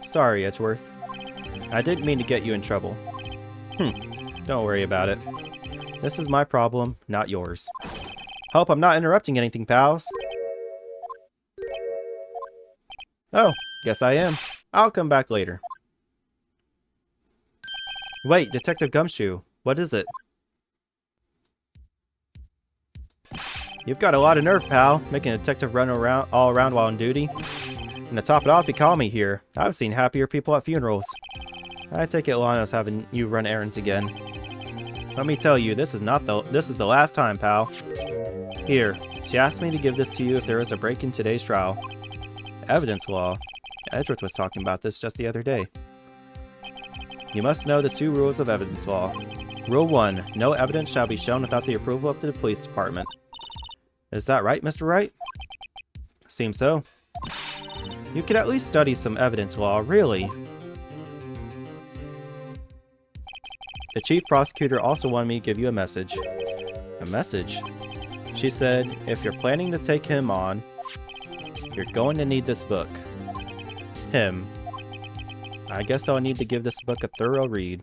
Sorry, Edgeworth. I didn't mean to get you in trouble. Don't worry about it. This is my problem, not yours. Hope I'm not interrupting anything, pals. Oh, guess I am. I'll come back later. Wait, Detective Gumshoe. What is it? You've got a lot of nerve, pal, making a detective run around all around while on duty. And to top it off, you call me here. I've seen happier people at funerals. I take it Lana's having you run errands again. Let me tell you, this is the last time, pal. Here, she asked me to give this to you if there was a break in today's trial. Evidence law. Edgeworth was talking about this just the other day. You must know the 2 rules of evidence law. Rule 1. No evidence shall be shown without the approval of the police department. Is that right, Mr. Wright? Seems so. You could at least study some evidence law, really. The chief prosecutor also wanted me to give you a message. A message? She said, if you're planning to take him on, you're going to need this book. Him. I guess I'll need to give this book a thorough read.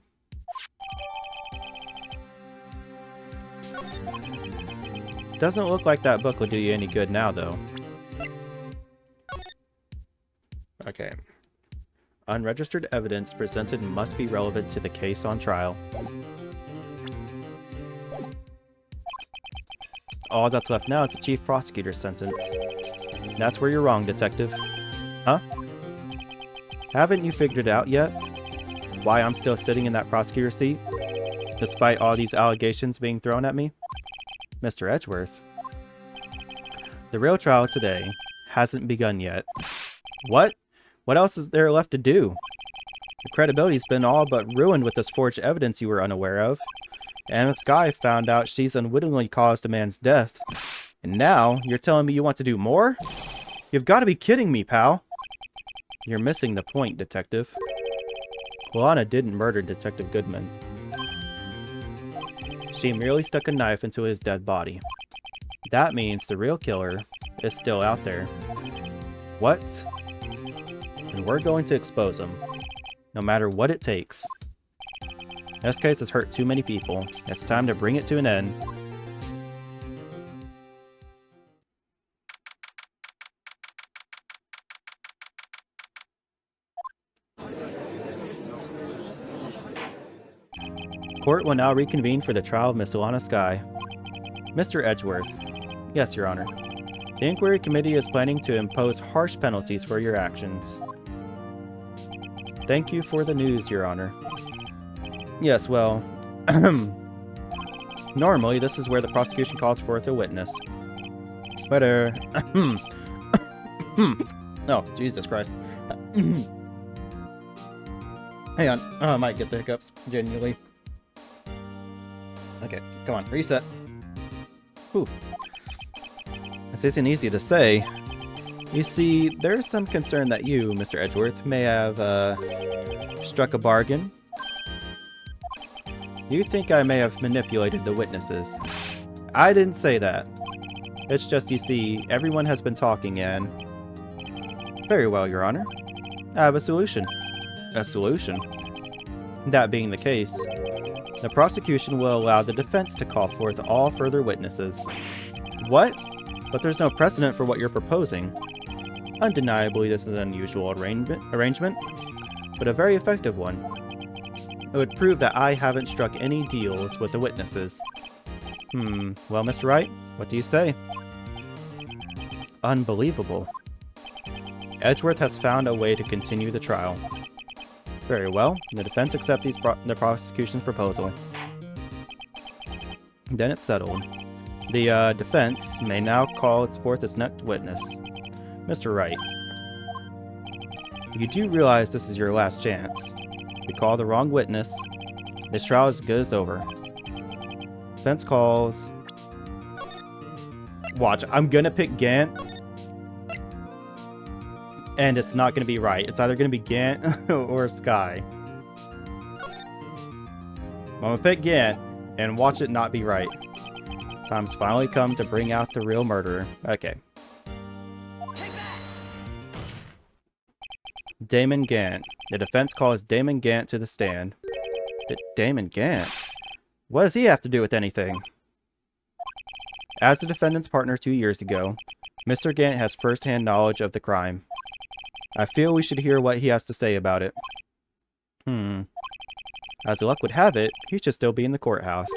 Doesn't look like that book will do you any good now, though. Okay. Unregistered evidence presented must be relevant to the case on trial. All that's left now is the chief prosecutor's sentence. That's where you're wrong, detective. Huh? Haven't you figured it out yet? Why I'm still sitting in that prosecutor's seat? Despite all these allegations being thrown at me? Mr. Edgeworth. The real trial today hasn't begun yet. What? What else is there left to do? Your credibility's been all but ruined with this forged evidence you were unaware of. Anna Skye found out she's unwittingly caused a man's death. And now, you're telling me you want to do more? You've got to be kidding me, pal. You're missing the point, detective. Lana didn't murder Detective Goodman. She merely stuck a knife into his dead body. That means the real killer is still out there. What? And we're going to expose him, no matter what it takes. This case has hurt too many people. It's time to bring it to an end. Court will now reconvene for the trial of Miss Alana Skye. Mr. Edgeworth. Yes, Your Honor. The inquiry committee is planning to impose harsh penalties for your actions. Thank you for the news, Your Honor. Yes, well, normally this is where the prosecution calls forth a witness. But, oh, Jesus Christ. Hang on, I might get the hiccups, genuinely. Okay, come on, reset. Whew. This isn't easy to say. You see, there's some concern that you, Mr. Edgeworth, may have, struck a bargain. You think I may have manipulated the witnesses. I didn't say that. It's just, you see, everyone has been talking and... Very well, Your Honor. I have a solution. A solution? That being the case, the prosecution will allow the defense to call forth all further witnesses. What? But there's no precedent for what you're proposing. Undeniably, this is an unusual arrangement, but a very effective one. It would prove that I haven't struck any deals with the witnesses. Well, Mr. Wright, what do you say? Unbelievable. Edgeworth has found a way to continue the trial. Very well, the defense accepts the prosecution's proposal. Then it's settled. The defense may now call forth its next witness. Mr. Wright, you do realize this is your last chance. If you call the wrong witness, this trial is as good as over. Defense calls... Watch, I'm gonna pick Gant. And it's not gonna be right. It's either gonna be Gant or Skye. I'm gonna pick Gant and watch it not be right. Time's finally come to bring out the real murderer. Okay. Damon Gant. The defense calls Damon Gant to the stand. Damon Gant? What does he have to do with anything? As the defendant's partner 2 years ago, Mr. Gant has first-hand knowledge of the crime. I feel we should hear what he has to say about it. As luck would have it, he should still be in the courthouse.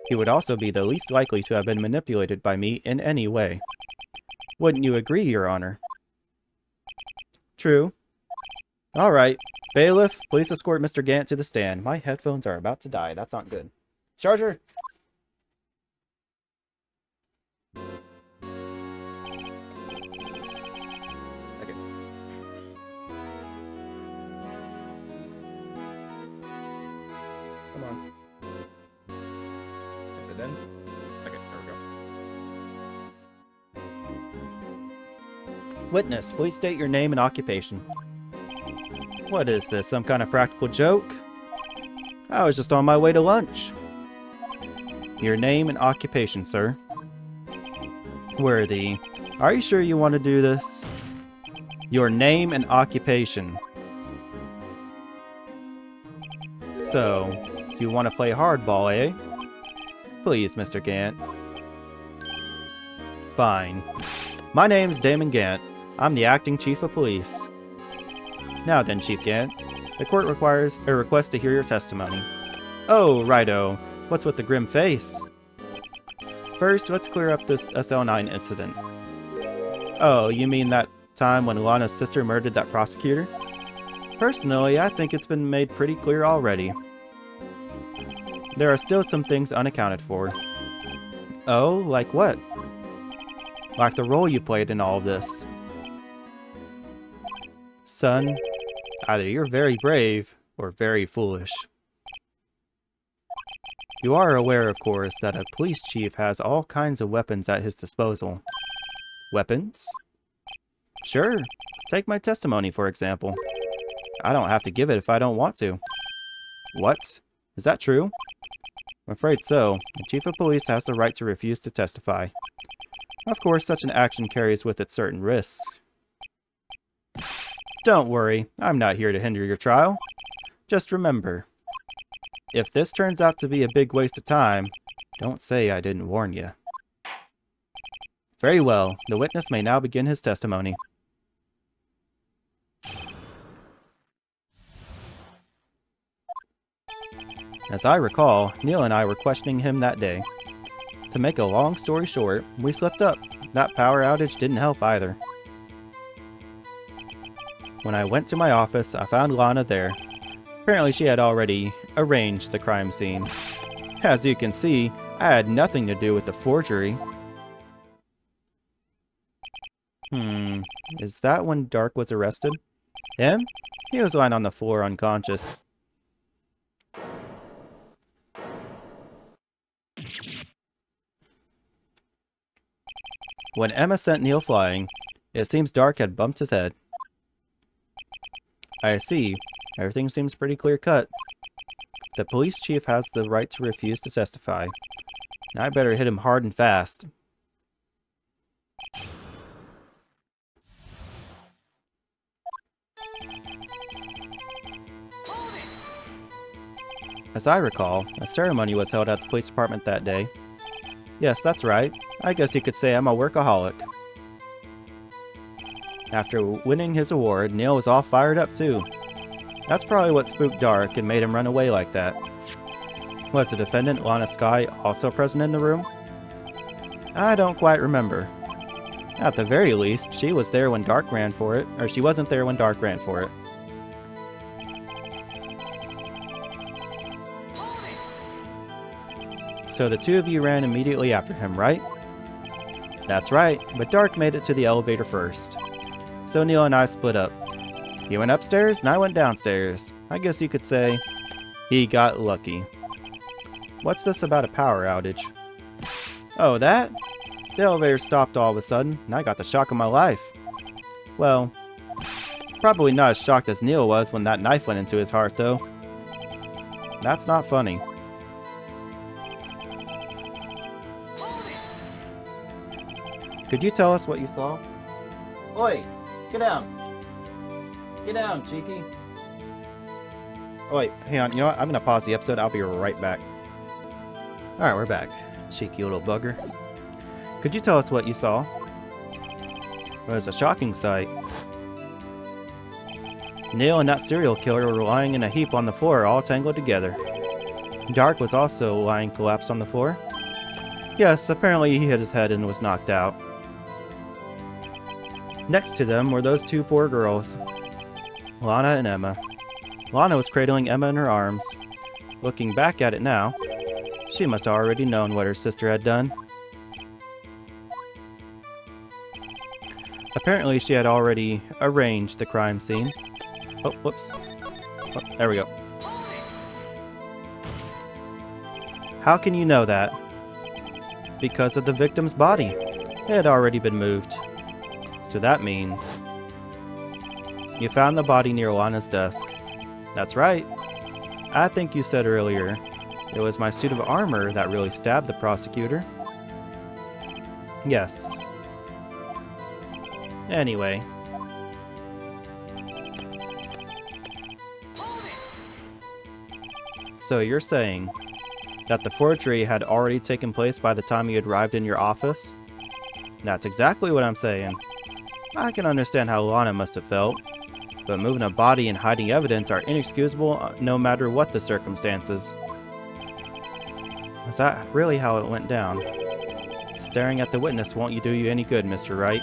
He would also be the least likely to have been manipulated by me in any way. Wouldn't you agree, Your Honor? True. All right. Bailiff, please escort Mr. Gant to the stand. My headphones are about to die. That's not good. Charger! Okay. Come on. Is it in? Okay, there we go. Witness, please state your name and occupation. What is this, some kind of practical joke? I was just on my way to lunch. Your name and occupation, sir. Worthy, are you sure you want to do this? Your name and occupation. So, you want to play hardball, eh? Please, Mr. Gant. Fine. My name's Damon Gant. I'm the acting chief of police. Now then, Chief Gant, the court requires a request to hear your testimony. Oh, righto. What's with the grim face? First, let's clear up this SL9 incident. Oh, you mean that time when Lana's sister murdered that prosecutor? Personally, I think it's been made pretty clear already. There are still some things unaccounted for. Oh, like what? Like the role you played in all of this. Son, either you're very brave or very foolish. You are aware, of course, that a police chief has all kinds of weapons at his disposal. Weapons? Sure. Take my testimony, for example. I don't have to give it if I don't want to. What? Is that true? I'm afraid so. The chief of police has the right to refuse to testify. Of course, such an action carries with it certain risks. Don't worry, I'm not here to hinder your trial. Just remember, if this turns out to be a big waste of time, don't say I didn't warn you. Very well, the witness may now begin his testimony. As I recall, Neil and I were questioning him that day. To make a long story short, we slipped up. That power outage didn't help either. When I went to my office, I found Lana there. Apparently she had already arranged the crime scene. As you can see, I had nothing to do with the forgery. Is that when Dark was arrested? Him? He was lying on the floor unconscious. When Emma sent Neil flying, it seems Dark had bumped his head. I see. Everything seems pretty clear-cut. The police chief has the right to refuse to testify. Now I better hit him hard and fast. As I recall, a ceremony was held at the police department that day. Yes, that's right. I guess you could say I'm a workaholic. After winning his award, Neil was all fired up too. That's probably what spooked Dark and made him run away like that. Was the defendant, Lana Skye, also present in the room? I don't quite remember. At the very least, she was there when Dark ran for it, or she wasn't there when Dark ran for it. So the two of you ran immediately after him, right? That's right, but Dark made it to the elevator first. So Neil and I split up. He went upstairs and I went downstairs. I guess you could say he got lucky. What's this about a power outage? Oh, that? The elevator stopped all of a sudden, and I got the shock of my life. Well, probably not as shocked as Neil was when that knife went into his heart, though. That's not funny. Could you tell us what you saw? Oi! Get down! Get down, cheeky. Oh, wait, hang on. You know what? I'm gonna pause the episode. I'll be right back. Alright, we're back. Cheeky little bugger. Could you tell us what you saw? It was a shocking sight. Neil and that serial killer were lying in a heap on the floor, all tangled together. Dark was also lying collapsed on the floor. Yes, apparently he hit his head and was knocked out. Next to them were those two poor girls, Lana and Emma. Lana was cradling Emma in her arms. Looking back at it now, she must have already known what her sister had done. Apparently she had already arranged the crime scene. Oh, whoops. Oh, there we go. How can you know that? Because of the victim's body. It had already been moved. So that means you found the body near Lana's desk. That's right. I think you said earlier it was my suit of armor that really stabbed the prosecutor. Yes. Anyway. So you're saying that the forgery had already taken place by the time you had arrived in your office? That's exactly what I'm saying. I can understand how Lana must have felt, but moving a body and hiding evidence are inexcusable no matter what the circumstances. Is that really how it went down? Staring at the witness won't do you any good, Mr. Wright.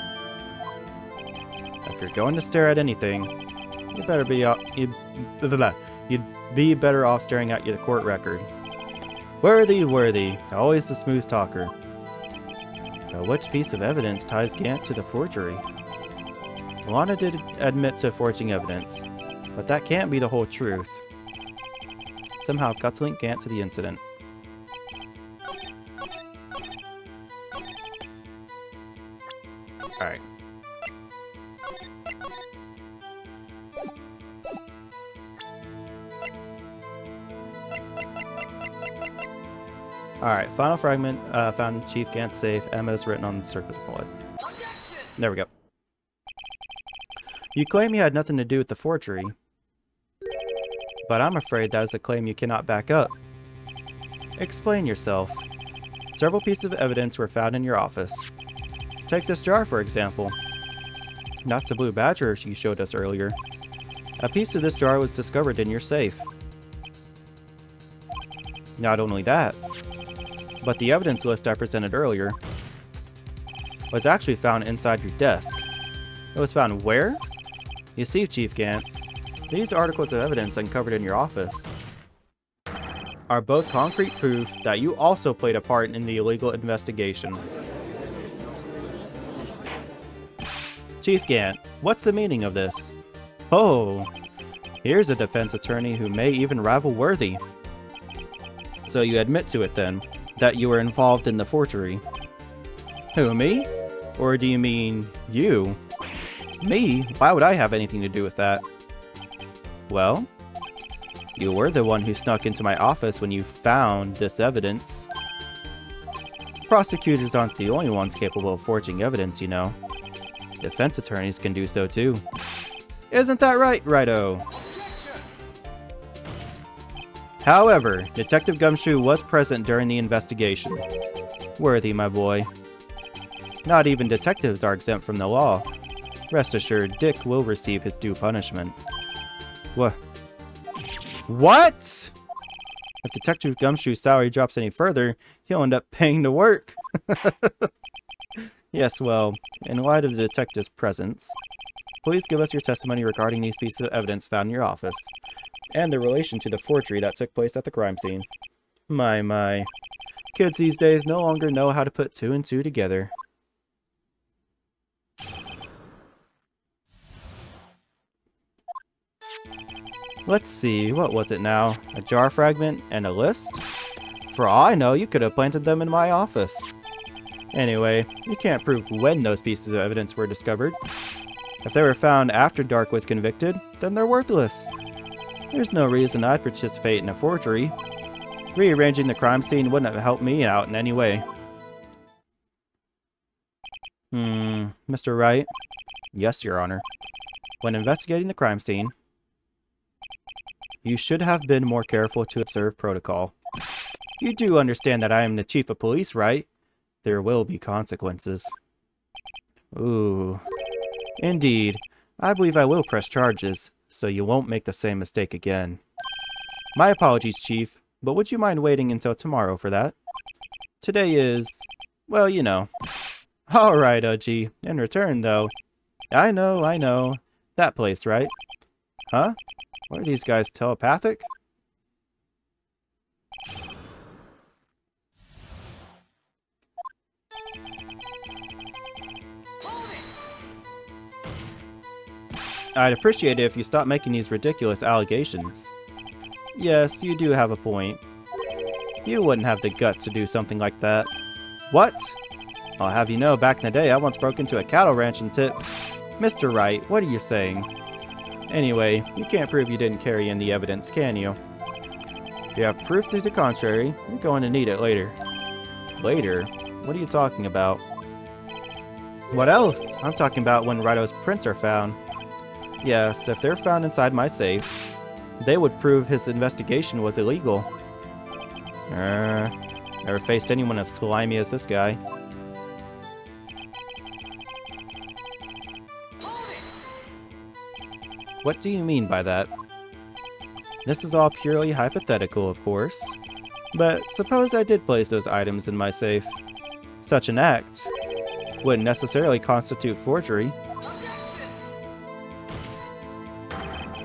If you're going to stare at anything, you'd be better off staring at your court record. Worthy, always the smooth talker. Now, which piece of evidence ties Gant to the forgery? Lana did admit to forging evidence, but that can't be the whole truth. Somehow, got to link Gant to the incident. Alright. Alright, final fragment found in Chief Gant's safe. Emma is written on the surface of blood. There we go. You claim you had nothing to do with the forgery, but I'm afraid that is a claim you cannot back up. Explain yourself. Several pieces of evidence were found in your office. Take this jar, for example. That's the blue badger you showed us earlier. A piece of this jar was discovered in your safe. Not only that, but the evidence list I presented earlier was actually found inside your desk. It was found where? You see, Chief Gant, these articles of evidence uncovered in your office are both concrete proof that you also played a part in the illegal investigation. Chief Gant, what's the meaning of this? Oh, here's a defense attorney who may even rival Worthy. So you admit to it then, that you were involved in the forgery. Who, me? Or do you mean you? Me? Why would I have anything to do with that? Well, you were the one who snuck into my office when you found this evidence. Prosecutors aren't the only ones capable of forging evidence, you know. Defense attorneys can do so too. Isn't that right, Righto? However, Detective Gumshoe was present during the investigation. Worthy, my boy. Not even detectives are exempt from the law. Rest assured, Dick will receive his due punishment. What? If Detective Gumshoe's salary drops any further, he'll end up paying to work. Yes, well, in light of the detective's presence, please give us your testimony regarding these pieces of evidence found in your office, and the relation to the forgery that took place at the crime scene. My. Kids these days no longer know how to put two and two together. Let's see, what was it now? A jar fragment and a list? For all I know, you could have planted them in my office. Anyway, you can't prove when those pieces of evidence were discovered. If they were found after Dark was convicted, then they're worthless. There's no reason I'd participate in a forgery. Rearranging the crime scene wouldn't have helped me out in any way. Mr. Wright? Yes, Your Honor. When investigating the crime scene, you should have been more careful to observe protocol. You do understand that I am the chief of police, right? There will be consequences. Ooh. Indeed. I believe I will press charges, so you won't make the same mistake again. My apologies, Chief, but would you mind waiting until tomorrow for that? Today is, well, you know. Alright, Uji. In return, though. I know. That place, right? Huh? What are these guys, telepathic? I'd appreciate it if you stopped making these ridiculous allegations. Yes, you do have a point. You wouldn't have the guts to do something like that. What? I'll have you know, back in the day, I once broke into a cattle ranch and tipped... Mr. Wright, what are you saying? Anyway, you can't prove you didn't carry in the evidence, can you? If you have proof to the contrary, you're going to need it later. Later? What are you talking about? What else? I'm talking about when Rito's prints are found. Yes, if they're found inside my safe, they would prove his investigation was illegal. Never faced anyone as slimy as this guy. What do you mean by that? This is all purely hypothetical, of course. But suppose I did place those items in my safe. Such an act wouldn't necessarily constitute forgery.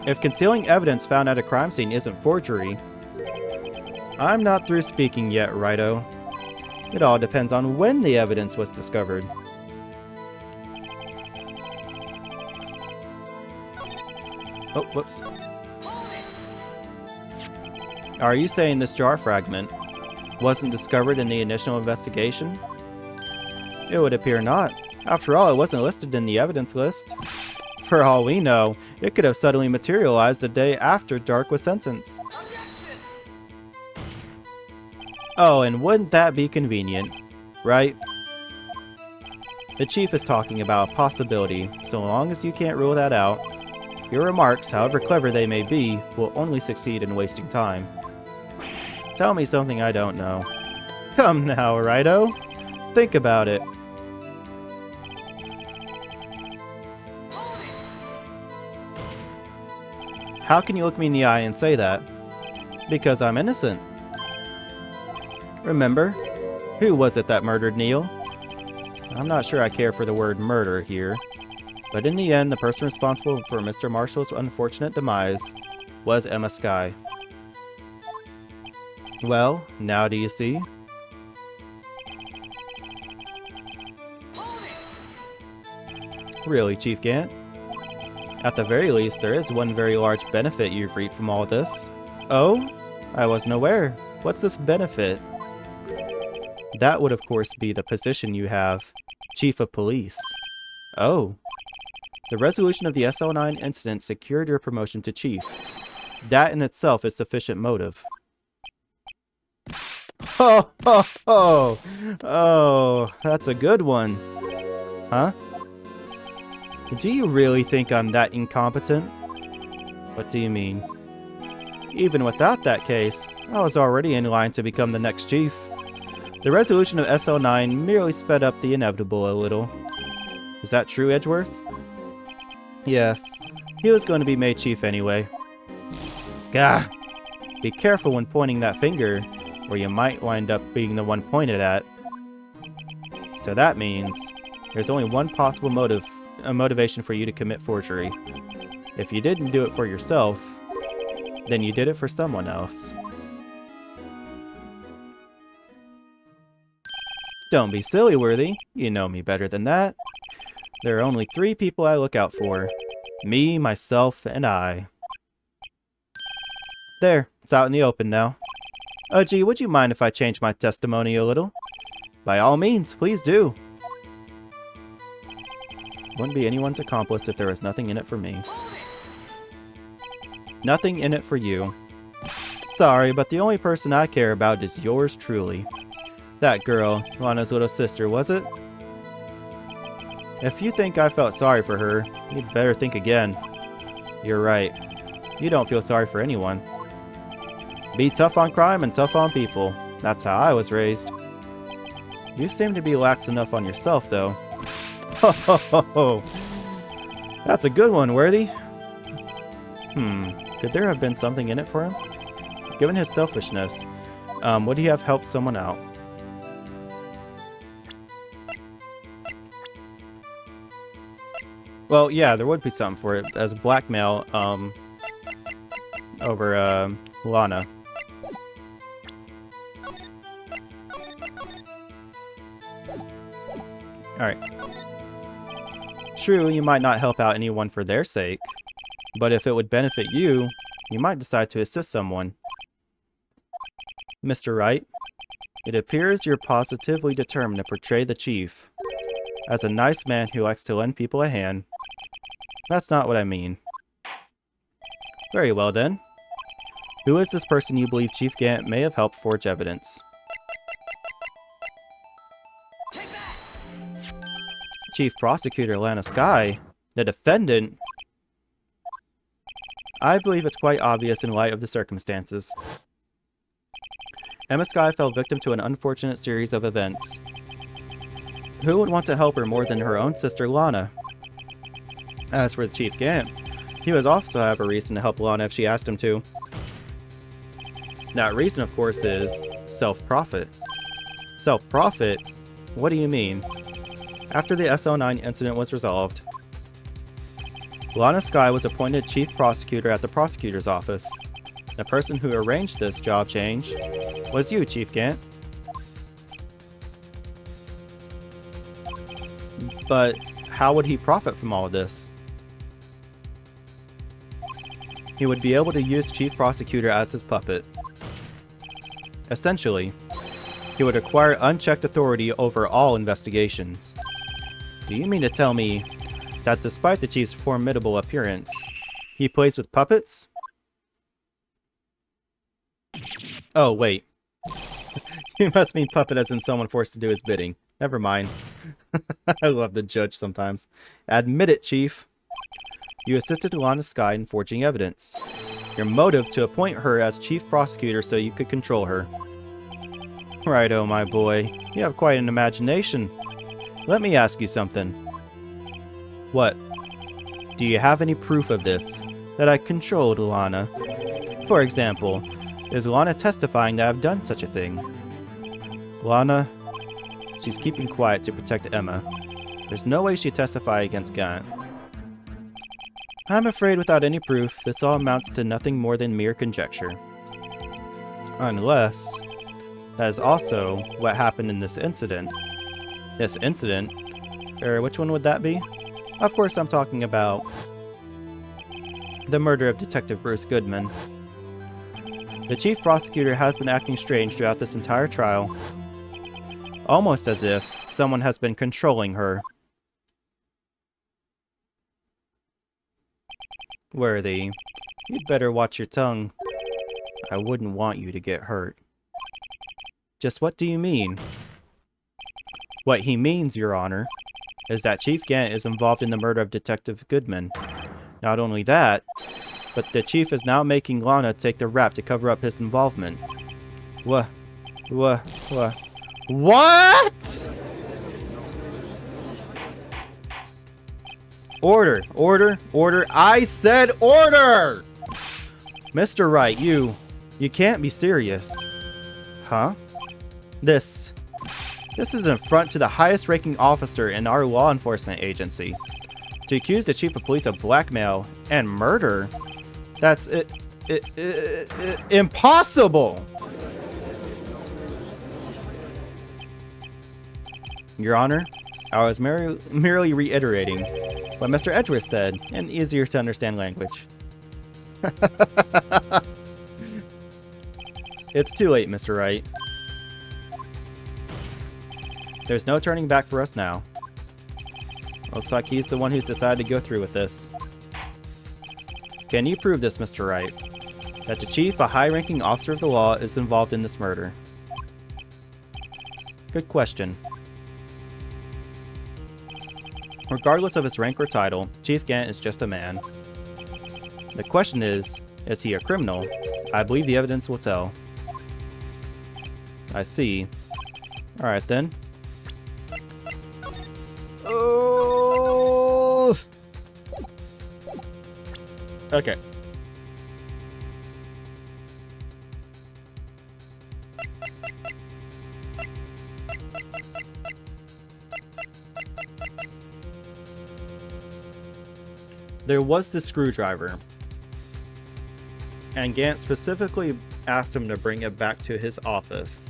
If concealing evidence found at a crime scene isn't forgery, I'm not through speaking yet, Rito. It all depends on when the evidence was discovered. Oh, whoops. Are you saying this jar fragment wasn't discovered in the initial investigation? It would appear not. After all, it wasn't listed in the evidence list. For all we know, it could have suddenly materialized the day after Dark was sentenced. Oh, and wouldn't that be convenient, right? The Chief is talking about a possibility, so long as you can't rule that out. Your remarks, however clever they may be, will only succeed in wasting time. Tell me something I don't know. Come now, Rito. Think about it. How can you look me in the eye and say that? Because I'm innocent. Remember? Who was it that murdered Neil? I'm not sure I care for the word murder here. But in the end, the person responsible for Mr. Marshall's unfortunate demise was Emma Skye. Well, now do you see? Really, Chief Gant? At the very least, there is one very large benefit you've reaped from all this. Oh? I wasn't aware. What's this benefit? That would of course be the position you have, Chief of Police. Oh. The resolution of the SL9 incident secured your promotion to Chief. That in itself is sufficient motive. Ho ho ho! Oh, that's a good one. Huh? Do you really think I'm that incompetent? What do you mean? Even without that case, I was already in line to become the next chief. The resolution of SL9 merely sped up the inevitable a little. Is that true, Edgeworth? Yes. He was going to be made chief anyway. Gah! Be careful when pointing that finger, or you might wind up being the one pointed at. So that means there's only one possible motivation for you to commit forgery. If you didn't do it for yourself, then you did it for someone else. Don't be silly, Worthy. You know me better than that. There are only 3 people I look out for. Me, myself, and I. There, it's out in the open now. Oh gee, would you mind if I change my testimony a little? By all means, please do. Wouldn't be anyone's accomplice if there was nothing in it for me. Nothing in it for you. Sorry, but the only person I care about is yours truly. That girl, Lana's little sister, was it? If you think I felt sorry for her, you'd better think again. You're right. You don't feel sorry for anyone. Be tough on crime and tough on people. That's how I was raised. You seem to be lax enough on yourself, though. Ho ho ho ho! That's a good one, Worthy. Could there have been something in it for him? Given his selfishness, would he have helped someone out? Well, yeah, there would be something for it as blackmail over Lana. Alright. True, you might not help out anyone for their sake, but if it would benefit you, you might decide to assist someone. Mr. Wright, it appears you're positively determined to portray the Chief as a nice man who likes to lend people a hand. That's not what I mean. Very well then. Who is this person you believe Chief Gant may have helped forge evidence? Chief Prosecutor Lana Skye, the defendant? I believe it's quite obvious in light of the circumstances. Emma Skye fell victim to an unfortunate series of events. Who would want to help her more than her own sister Lana? As for Chief Gant, he would also have a reason to help Lana if she asked him to. That reason, of course, is self-profit. Self-profit? What do you mean? After the SL9 incident was resolved, Lana Skye was appointed Chief Prosecutor at the Prosecutor's Office. The person who arranged this job change was you, Chief Gant. But how would he profit from all of this? He would be able to use Chief Prosecutor as his puppet. Essentially, he would acquire unchecked authority over all investigations. Do you mean to tell me that despite the Chief's formidable appearance, he plays with puppets? Oh, wait. You must mean puppet as in someone forced to do his bidding. Never mind. I love the judge sometimes. Admit it, Chief. You assisted Lana Skye in forging evidence. Your motive to appoint her as Chief Prosecutor so you could control her. Righto, my boy. You have quite an imagination. Let me ask you something. What? Do you have any proof of this? That I controlled Lana? For example, is Lana testifying that I've done such a thing? Lana? She's keeping quiet to protect Emma. There's no way she'd testify against Gant. I'm afraid without any proof, this all amounts to nothing more than mere conjecture. Unless that is also what happened in this incident. This incident? Which one would that be? Of course I'm talking about the murder of Detective Bruce Goodman. The Chief Prosecutor has been acting strange throughout this entire trial. Almost as if someone has been controlling her. Worthy, you'd better watch your tongue. I wouldn't want you to get hurt. Just what do you mean? What he means, Your Honor, is that Chief Gant is involved in the murder of Detective Goodman. Not only that, but the Chief is now making Lana take the rap to cover up his involvement. What? Order, order, order. I said order! Mr. Wright, you can't be serious. Huh? This is an affront to the highest ranking officer in our law enforcement agency. To accuse the chief of police of blackmail and murder? That's impossible! Your Honor, I was merely reiterating what Mr. Edgeworth said in easier to understand language. It's too late, Mr. Wright. There's no turning back for us now. Looks like he's the one who's decided to go through with this. Can you prove this, Mr. Wright? That the chief, a high-ranking officer of the law, is involved in this murder? Good question. Regardless of his rank or title, Chief Gant is just a man. The question is he a criminal? I believe the evidence will tell. I see. Alright then. Oh! Okay. There was the screwdriver, and Gant specifically asked him to bring it back to his office.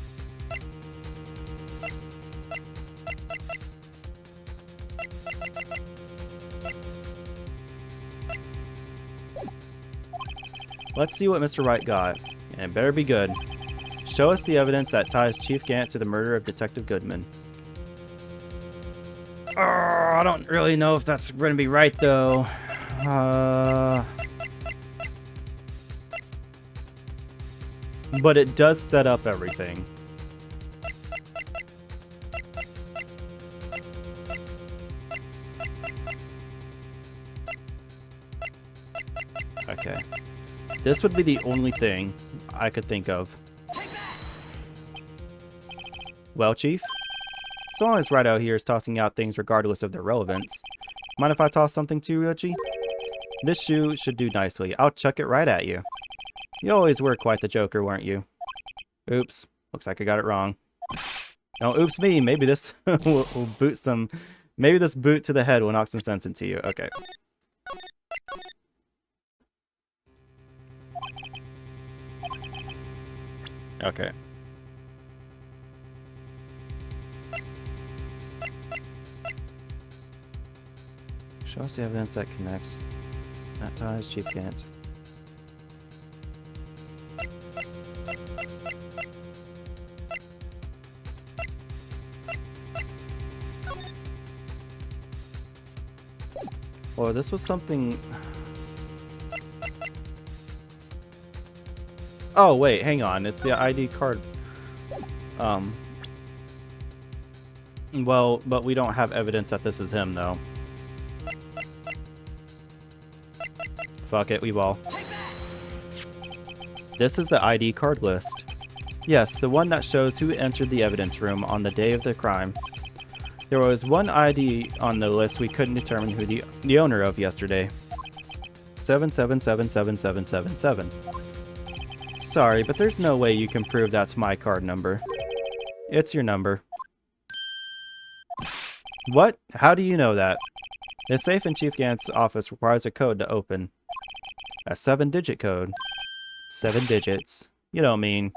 Let's see what Mr. Wright got, and it better be good. Show us the evidence that ties Chief Gant to the murder of Detective Goodman. I don't really know if that's going to be right, though. But it does set up everything. Okay. This would be the only thing I could think of. Well, Chief? So long as Wright out here is tossing out things regardless of their relevance. Mind if I toss something to you, Richie? This shoe should do nicely. I'll chuck it right at you. You always were quite the joker, weren't you? Oops. Looks like I got it wrong. No, oops me. Maybe this will boot some... Maybe this boot to the head will knock some sense into you. Okay. Okay. Show us the evidence that connects. That ties Chief Gant. Well, this was something... Oh, wait, hang on. It's the ID card. Well, but we don't have evidence that this is him, though. Fuck it, we ball. This is the ID card list. Yes, the one that shows who entered the evidence room on the day of the crime. There was one ID on the list we couldn't determine who the owner of yesterday. 77777777. Sorry, but there's no way you can prove that's my card number. It's your number. What? How do you know that? The safe in Chief Gant's office requires a code to open. A 7-digit code. 7 digits. You don't mean...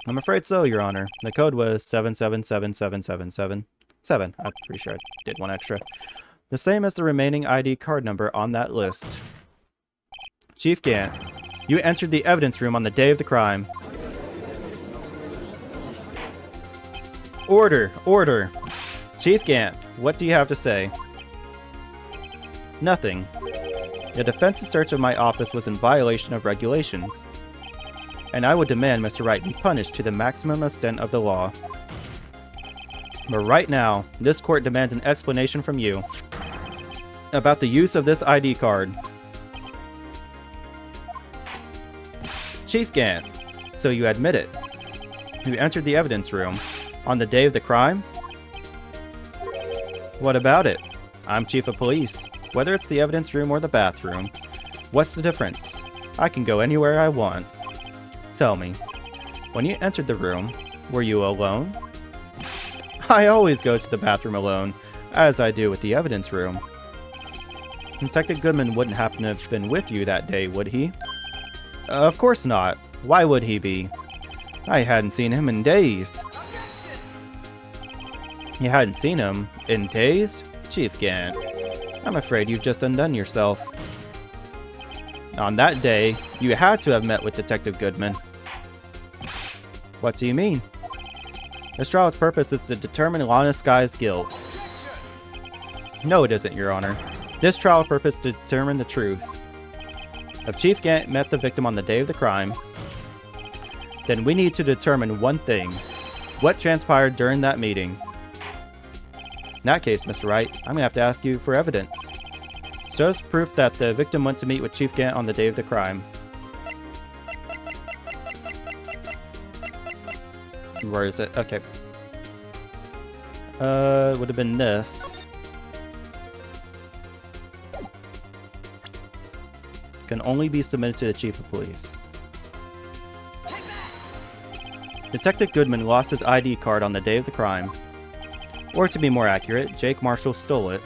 I'm afraid so, Your Honor. The code was 777777. I'm pretty sure I did one extra. The same as the remaining ID card number on that list. Chief Gant, you entered the evidence room on the day of the crime. Order! Order! Chief Gant, what do you have to say? Nothing. The defense's search of my office was in violation of regulations, and I would demand Mr. Wright be punished to the maximum extent of the law. But right now, this court demands an explanation from you about the use of this ID card. Chief Gant, so you admit it. You entered the evidence room on the day of the crime? What about it? I'm chief of police. Whether it's the evidence room or the bathroom, what's the difference? I can go anywhere I want. Tell me, when you entered the room, were you alone? I always go to the bathroom alone, as I do with the evidence room. Detective Goodman wouldn't happen to have been with you that day, would he? Of course not. Why would he be? I hadn't seen him in days. You hadn't seen him in days? Chief Gant, I'm afraid you've just undone yourself. On that day, you had to have met with Detective Goodman. What do you mean? This trial's purpose is to determine Lana Sky's guilt. No, it isn't, Your Honor. This trial's purpose is to determine the truth. If Chief Gant met the victim on the day of the crime, then we need to determine one thing. What transpired during that meeting? that case, Mr. Wright, I'm gonna have to ask you for evidence. Shows proof that the victim went to meet with Chief Gant on the day of the crime. Where is it? Okay. It would have been this. Can only be submitted to the Chief of Police. Detective Goodman lost his ID card on the day of the crime. Or to be more accurate, Jake Marshall stole it.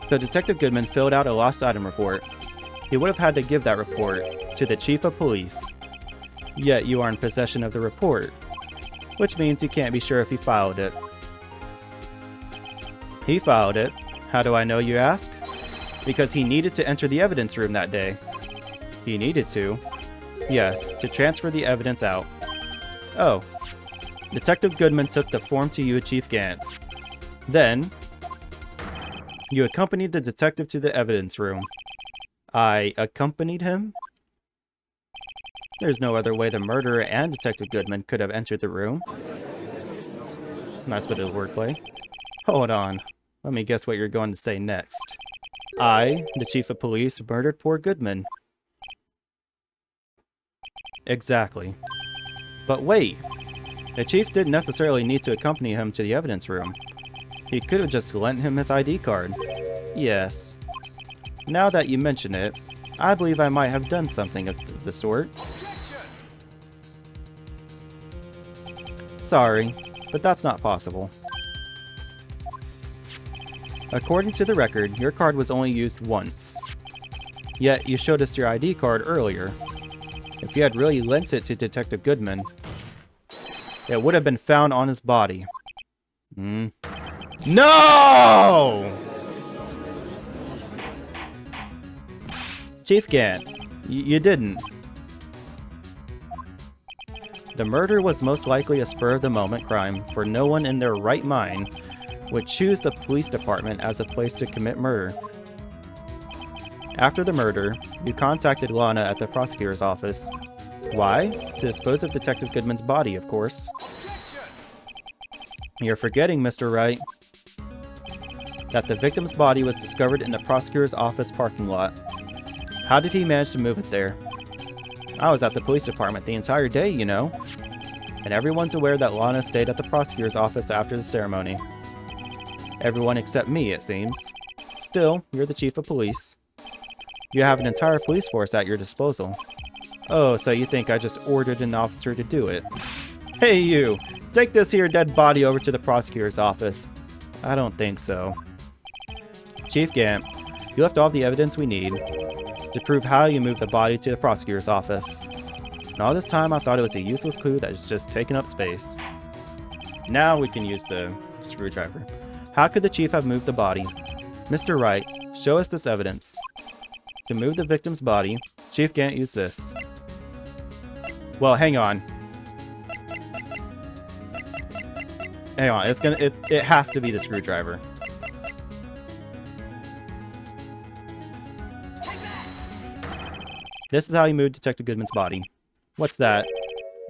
So Detective Goodman filled out a lost item report. He would have had to give that report to the Chief of Police. Yet you are in possession of the report, which means you can't be sure if he filed it. He filed it. How do I know, you ask? Because he needed to enter the evidence room that day. He needed to. Yes, to transfer the evidence out. Oh. Detective Goodman took the form to you, Chief Gant. Then, you accompanied the detective to the evidence room. I accompanied him? There's no other way the murderer and Detective Goodman could have entered the room. Nice bit of wordplay. Hold on. Let me guess what you're going to say next. I, the Chief of Police, murdered poor Goodman. Exactly. But wait. The Chief didn't necessarily need to accompany him to the evidence room. He could have just lent him his ID card. Yes. Now that you mention it, I believe I might have done something of the sort. Sorry, but that's not possible. According to the record, your card was only used once. Yet, you showed us your ID card earlier. If you had really lent it to Detective Goodman, it would have been found on his body. No! Chief Gant, you didn't. The murder was most likely a spur-of-the-moment crime, for no one in their right mind would choose the police department as a place to commit murder. After the murder, you contacted Lana at the prosecutor's office. Why? To dispose of Detective Goodman's body, of course. You're forgetting, Mr. Wright, that the victim's body was discovered in the prosecutor's office parking lot. How did he manage to move it there? I was at the police department the entire day, you know. And everyone's aware that Lana stayed at the prosecutor's office after the ceremony. Everyone except me, it seems. Still, you're the Chief of Police. You have an entire police force at your disposal. Oh, so you think I just ordered an officer to do it? Hey you! Take this here dead body over to the prosecutor's office. I don't think so. Chief Gant, you left all the evidence we need to prove how you moved the body to the prosecutor's office. And all this time I thought it was a useless clue that was just taking up space. Now we can use the screwdriver. How could the chief have moved the body? Mr. Wright, show us this evidence. To move the victim's body, Chief Gant used this. Well, hang on. Hang on, it has to be the screwdriver. This is how he moved Detective Goodman's body. What's that?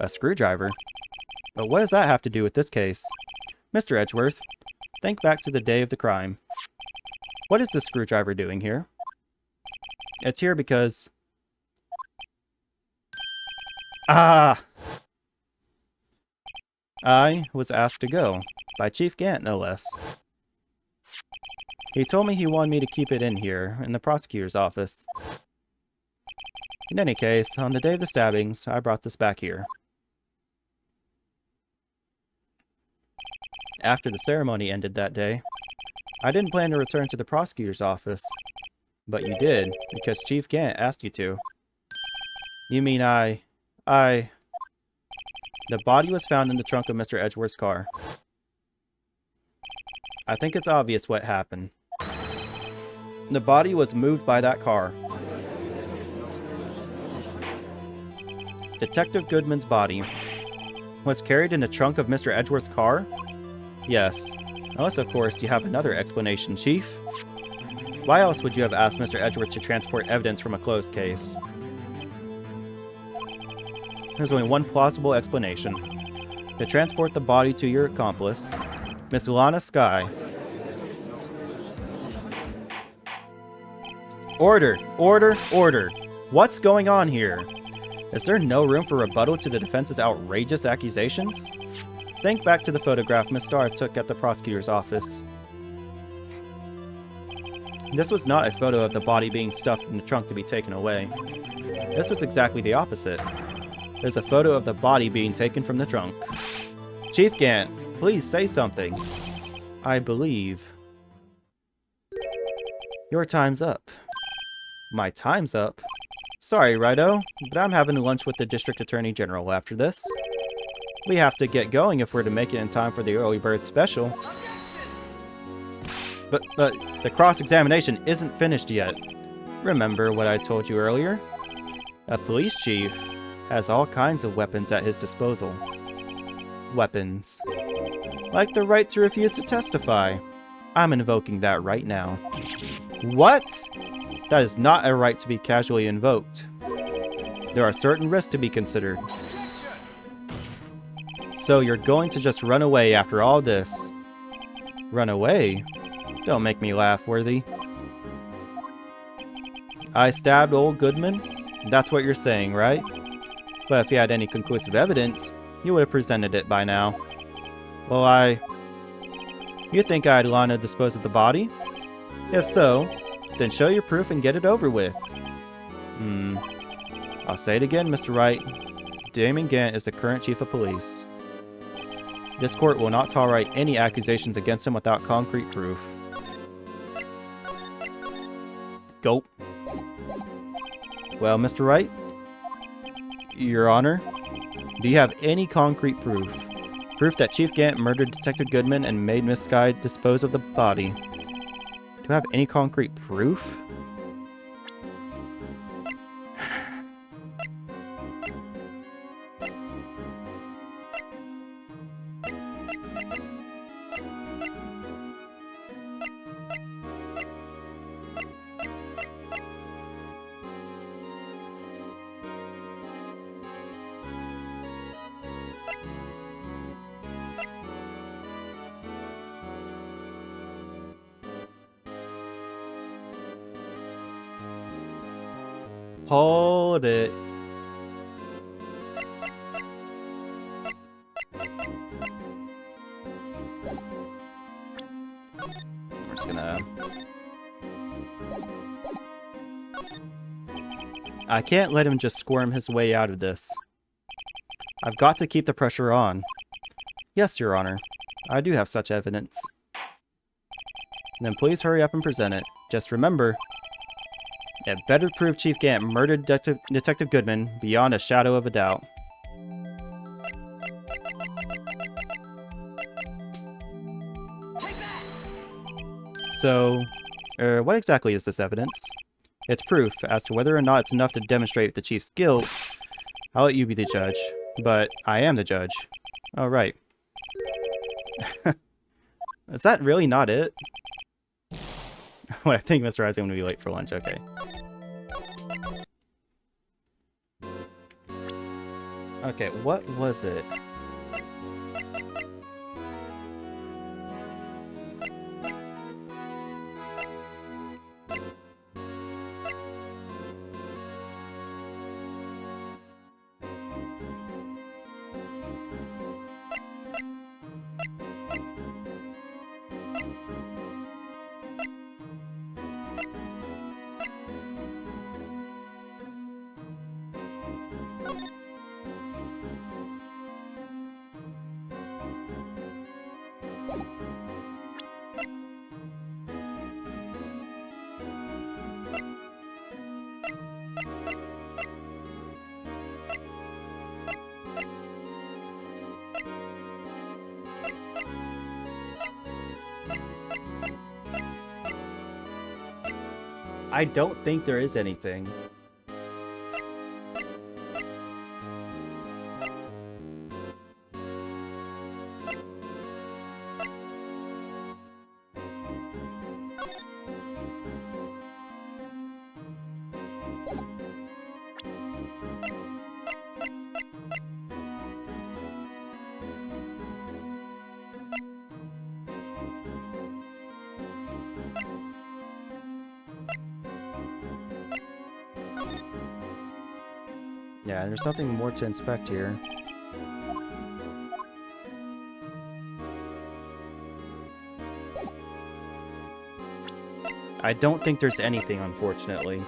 A screwdriver? But what does that have to do with this case? Mr. Edgeworth, think back to the day of the crime. What is this screwdriver doing here? It's here because... I was asked to go, by Chief Gant no less. He told me he wanted me to keep it in here, in the prosecutor's office. In any case, on the day of the stabbings, I brought this back here. After the ceremony ended that day, I didn't plan to return to the prosecutor's office. But you did, because Chief Gant asked you to. You mean The body was found in the trunk of Mr. Edgeworth's car. I think it's obvious what happened. The body was moved by that car. Detective Goodman's body was carried in the trunk of Mr. Edgeworth's car? Yes. Unless, of course, you have another explanation, Chief. Why else would you have asked Mr. Edgeworth to transport evidence from a closed case? There's only one plausible explanation. To transport the body to your accomplice, Miss Lana Skye. Order! Order! Order! What's going on here? Is there no room for rebuttal to the defense's outrageous accusations? Think back to the photograph Miss Starr took at the prosecutor's office. This was not a photo of the body being stuffed in the trunk to be taken away. This was exactly the opposite. There's a photo of the body being taken from the trunk. Chief Gant, please say something. I believe... Your time's up. My time's up? Sorry, Righto, but I'm having lunch with the District Attorney General after this. We have to get going if we're to make it in time for the early bird special. But the cross-examination isn't finished yet. Remember what I told you earlier? A police chief has all kinds of weapons at his disposal. Weapons. Like the right to refuse to testify. I'm invoking that right now. What? That is not a right to be casually invoked. There are certain risks to be considered. So you're going to just run away after all this? Run away? Don't make me laugh, Worthy. I stabbed old Goodman? That's what you're saying, right? But if you had any conclusive evidence, you would have presented it by now. Well, You think I'd want to dispose of the body? If so, then show your proof and get it over with. I'll say it again, Mr. Wright. Damon Gant is the current chief of police. This court will not tolerate any accusations against him without concrete proof. Gulp. Well, Mr. Wright? Your Honor? Do you have any concrete proof? Proof that Chief Gant murdered Detective Goodman and made Miss Skye dispose of the body. Do I have any concrete proof? Hold it. We're just gonna... I can't let him just squirm his way out of this. I've got to keep the pressure on. Yes, Your Honor. I do have such evidence. Then please hurry up and present it. Just remember, it better prove Chief Gant murdered Detective Goodman beyond a shadow of a doubt. So, what exactly is this evidence? It's proof. As to whether or not it's enough to demonstrate the Chief's guilt, I'll let you be the judge. But I am the judge. Oh, right. Is that really not it? Well, I think Mr. Rising going to be late for lunch. Okay. Okay, what was it? I don't think there is anything. Yeah, there's nothing more to inspect here. I don't think there's anything, unfortunately.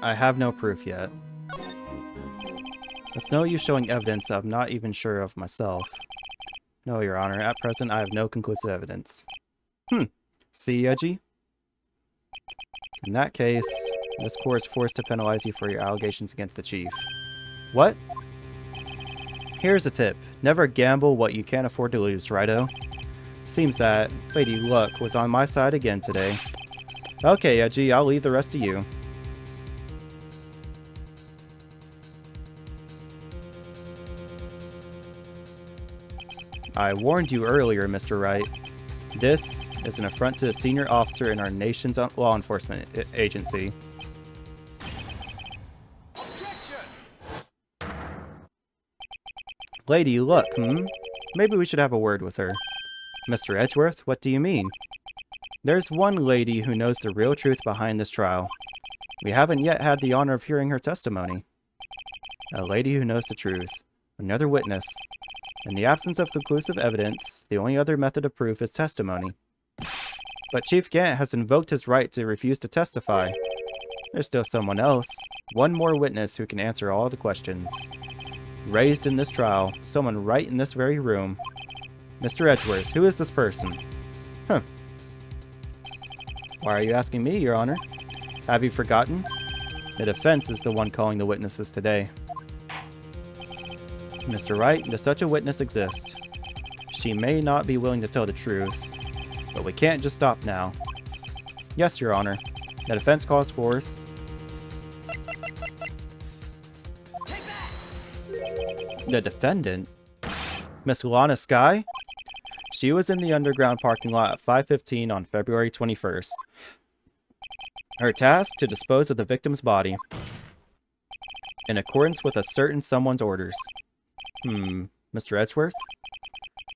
I have no proof yet. It's no use showing evidence I'm not even sure of myself. No, Your Honor. At present, I have no conclusive evidence. See, Edgy? In that case, this court is forced to penalize you for your allegations against the Chief. What? Here's a tip. Never gamble what you can't afford to lose, righto? Seems that Lady Luck was on my side again today. Okay, Edgy, I'll leave the rest to you. I warned you earlier, Mr. Wright. This is an affront to a senior officer in our nation's law enforcement agency. Lady Luck, Maybe we should have a word with her. Mr. Edgeworth, what do you mean? There's one lady who knows the real truth behind this trial. We haven't yet had the honor of hearing her testimony. A lady who knows the truth. Another witness. In the absence of conclusive evidence, the only other method of proof is testimony. But Chief Gant has invoked his right to refuse to testify. There's still someone else. One more witness who can answer all the questions. Raised in this trial, someone right in this very room. Mr. Edgeworth, who is this person? Why are you asking me, Your Honor? Have you forgotten? The defense is the one calling the witnesses today. Mr. Wright, does such a witness exist? She may not be willing to tell the truth, but we can't just stop now. Yes, Your Honor. The defense calls forth... The defendant? Miss Lana Skye? She was in the underground parking lot at 5:15 on February 21st. Her task to dispose of the victim's body in accordance with a certain someone's orders. Mr. Edgeworth?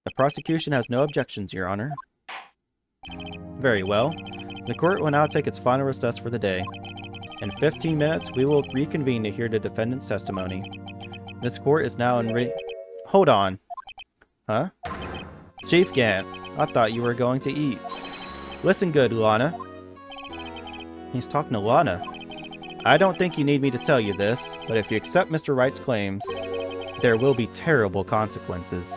The prosecution has no objections, Your Honor. Very well. The court will now take its final recess for the day. In 15 minutes, we will reconvene to hear the defendant's testimony. This court is now in Hold on. Huh? Chief Gant, I thought you were going to eat. Listen good, Lana. He's talking to Lana. I don't think you need me to tell you this, but if you accept Mr. Wright's claims, there will be terrible consequences.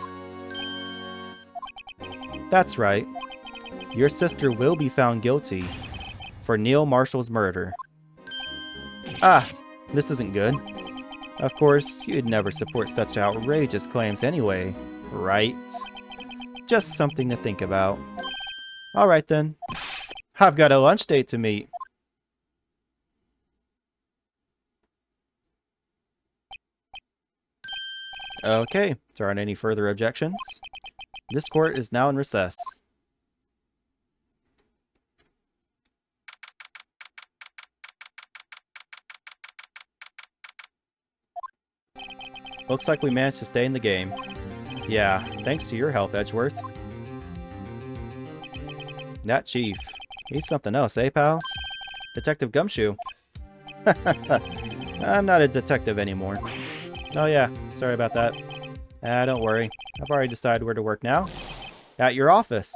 That's right. Your sister will be found guilty for Neil Marshall's murder. Ah, this isn't good. Of course, you'd never support such outrageous claims anyway, right? Just something to think about. Alright then. I've got a lunch date to meet. Okay, there aren't any further objections. This court is now in recess. Looks like we managed to stay in the game. Yeah, thanks to your help, Edgeworth. That chief. He's something else, eh, pals? Detective Gumshoe. I'm not a detective anymore. Oh yeah, sorry about that. Don't worry. I've already decided where to work now. At your office.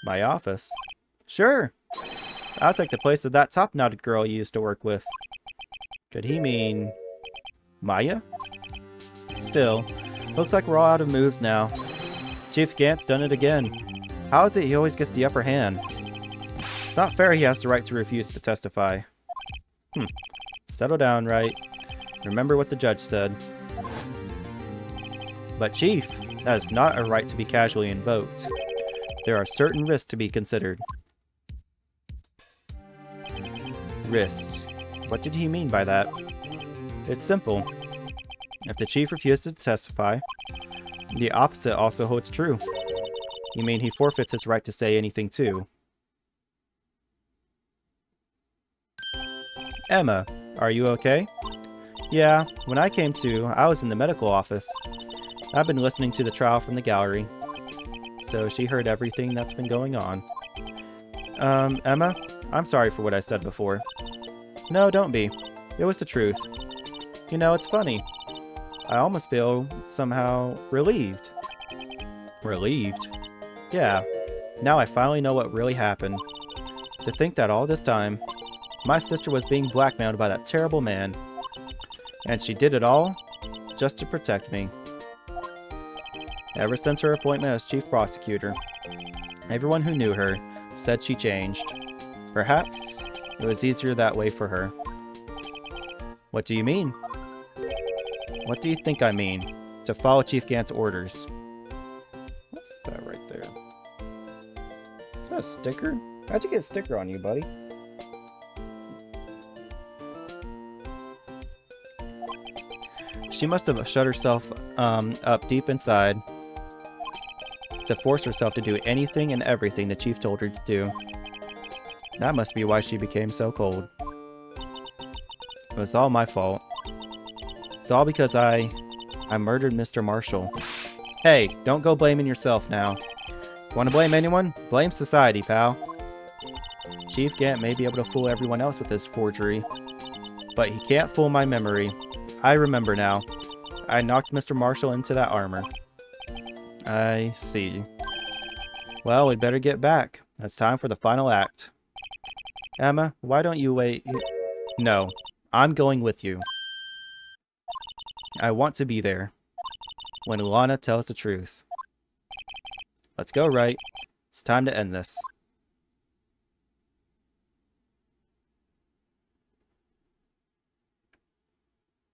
My office? Sure. I'll take the place of that top-knotted girl you used to work with. Could he mean... Maya? Still, looks like we're all out of moves now. Chief Gant's done it again. How is it he always gets the upper hand? It's not fair he has the right to refuse to testify. Settle down, Wright. Remember what the judge said. But Chief, that is not a right to be casually invoked. There are certain risks to be considered. Risks. What did he mean by that? It's simple. If the chief refuses to testify, the opposite also holds true. You mean he forfeits his right to say anything too? Emma, are you okay? Yeah, when I came to, I was in the medical office. I've been listening to the trial from the gallery. So she heard everything that's been going on. Emma, I'm sorry for what I said before. No, don't be. It was the truth. You know, it's funny. I almost feel somehow relieved. Relieved? Yeah. Now I finally know what really happened. To think that all this time, my sister was being blackmailed by that terrible man. And she did it all just to protect me. Ever since her appointment as chief prosecutor, everyone who knew her said she changed. Perhaps it was easier that way for her. What do you mean? What do you think I mean? To follow Chief Gant's orders. What's that right there? Is that a sticker? How'd you get a sticker on you, buddy? She must have shut herself up deep inside to force herself to do anything and everything the chief told her to do. That must be why she became so cold. It was all my fault. It's all because I murdered Mr. Marshall. Hey, don't go blaming yourself now. Want to blame anyone? Blame society, pal. Chief Gant may be able to fool everyone else with his forgery, but he can't fool my memory. I remember now. I knocked Mr. Marshall into that armor. I see. Well, we'd better get back. It's time for the final act. Emma, why don't you wait? No, I'm going with you. I want to be there when Lana tells the truth. Let's go, Wright. It's time to end this.